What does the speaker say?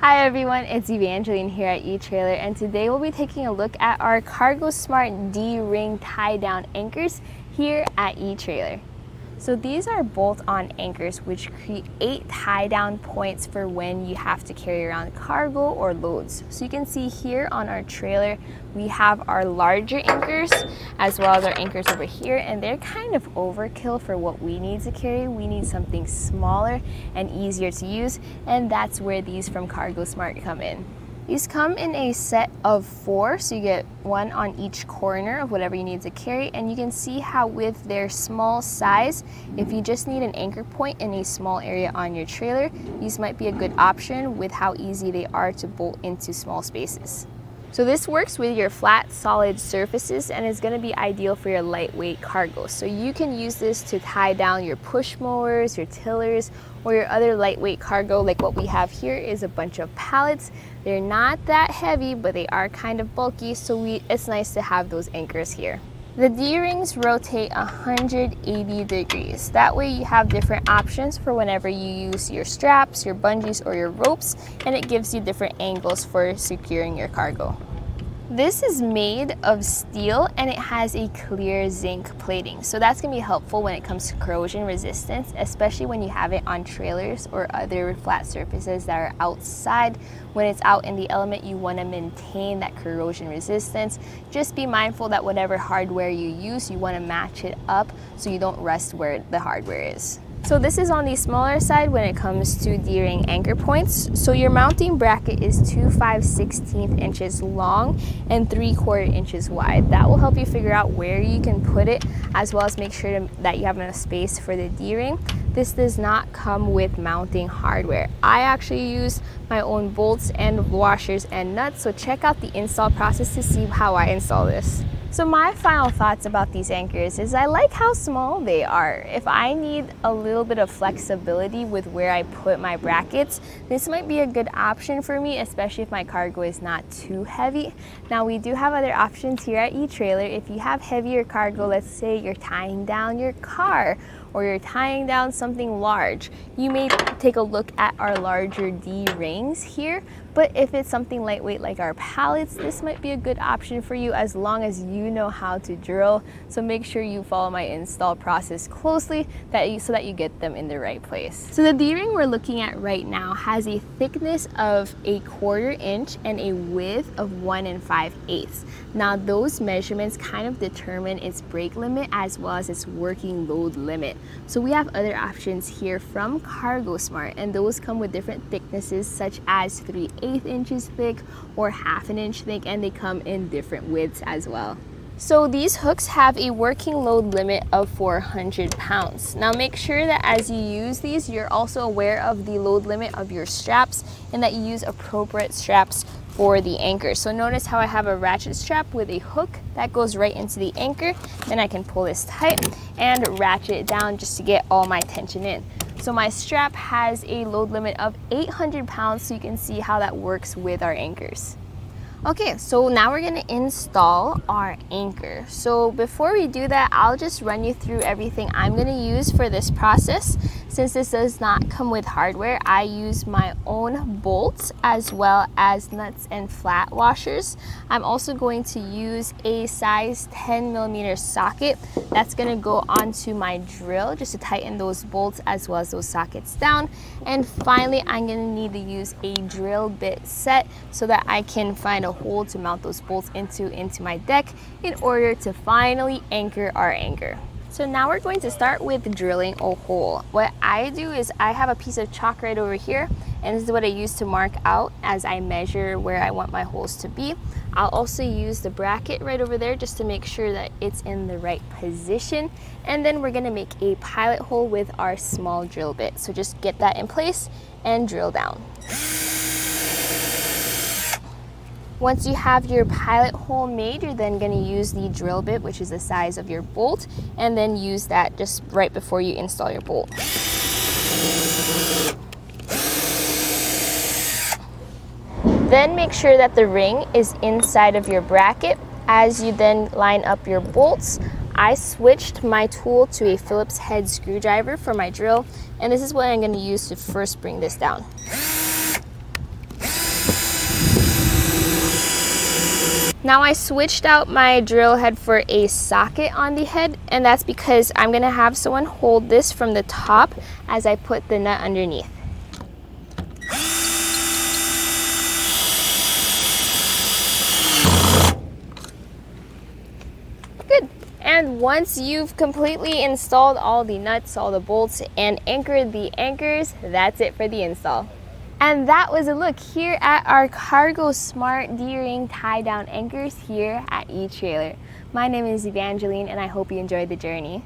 Hi everyone, it's Evangeline here at eTrailer, and today we'll be taking a look at our CargoSmart D-ring tie down anchors here at eTrailer. So these are bolt-on anchors which create tie down points for when you have to carry around cargo or loads. So you can see here on our trailer we have our larger anchors as well as our anchors over here, and they're kind of overkill for what we need to carry. We need something smaller and easier to use, and that's where these from CargoSmart come in. These come in a set of 4, so you get one on each corner of whatever you need to carry, and you can see how with their small size, if you just need an anchor point in a small area on your trailer, these might be a good option with how easy they are to bolt into small spaces. So this works with your flat, solid surfaces and is going to be ideal for your lightweight cargo. So you can use this to tie down your push mowers, your tillers, or your other lightweight cargo. Like what we have here is a bunch of pallets. They're not that heavy, but they are kind of bulky, so it's nice to have those anchors here. The D-rings rotate 180 degrees. That way you have different options for whenever you use your straps, your bungees, or your ropes, and it gives you different angles for securing your cargo. This is made of steel and it has a clear zinc plating, so that's going to be helpful when it comes to corrosion resistance, especially when you have it on trailers or other flat surfaces that are outside. When it's out in the element, you want to maintain that corrosion resistance. Just be mindful that whatever hardware you use, you want to match it up so you don't rust where the hardware is. So this is on the smaller side when it comes to D-ring anchor points. So your mounting bracket is 2 5/16 inches long and 3/4 inches wide. That will help you figure out where you can put it, as well as make sure that you have enough space for the D-ring. This does not come with mounting hardware. I actually use my own bolts and washers and nuts, so check out the install process to see how I install this. So my final thoughts about these anchors is I like how small they are. If I need a little bit of flexibility with where I put my brackets, this might be a good option for me, especially if my cargo is not too heavy. Now we do have other options here at eTrailer. If you have heavier cargo, let's say you're tying down your car or you're tying down something large, you may take a look at our larger D-rings here. But if it's something lightweight like our pallets, this might be a good option for you as long as you know how to drill. So make sure you follow my install process closely so that you get them in the right place. So the D-ring we're looking at right now has a thickness of 1/4 inch and a width of 1 5/8. Now those measurements kind of determine its brake limit as well as its working load limit. So we have other options here from CargoSmart, and those come with different thicknesses such as 3/8 inches thick or 1/2 inch thick, and they come in different widths as well. So these hooks have a working load limit of 400 pounds. Now make sure that as you use these, you're also aware of the load limit of your straps and that you use appropriate straps for the anchor. So notice how I have a ratchet strap with a hook that goes right into the anchor. Then I can pull this tight and ratchet it down just to get all my tension in. So my strap has a load limit of 800 pounds, so you can see how that works with our anchors. Okay, so now we're going to install our anchor. So before we do that, I'll just run you through everything I'm going to use for this process. Since this does not come with hardware, I use my own bolts as well as nuts and flat washers. I'm also going to use a size 10mm socket that's going to go onto my drill just to tighten those bolts as well as those sockets down. And finally, I'm going to need to use a drill bit set so that I can find a hole to mount those bolts into my deck in order to finally anchor our anchor. So now we're going to start with drilling a hole. What I do is I have a piece of chalk right over here, and this is what I use to mark out as I measure where I want my holes to be. I'll also use the bracket right over there just to make sure that it's in the right position. And then we're gonna make a pilot hole with our small drill bit. So just get that in place and drill down. Once you have your pilot hole made, you're then going to use the drill bit, which is the size of your bolt, and then use that just right before you install your bolt. Then make sure that the ring is inside of your bracket. As you then line up your bolts, I switched my tool to a Phillips head screwdriver for my drill, and this is what I'm going to use to first bring this down. Now I switched out my drill head for a socket on the head, and that's because I'm gonna have someone hold this from the top as I put the nut underneath. Good. And once you've completely installed all the nuts, all the bolts, and anchored the anchors, that's it for the install. And that was a look here at our CargoSmart D-ring tie down anchors here at eTrailer. My name is Evangeline, and I hope you enjoyed the journey.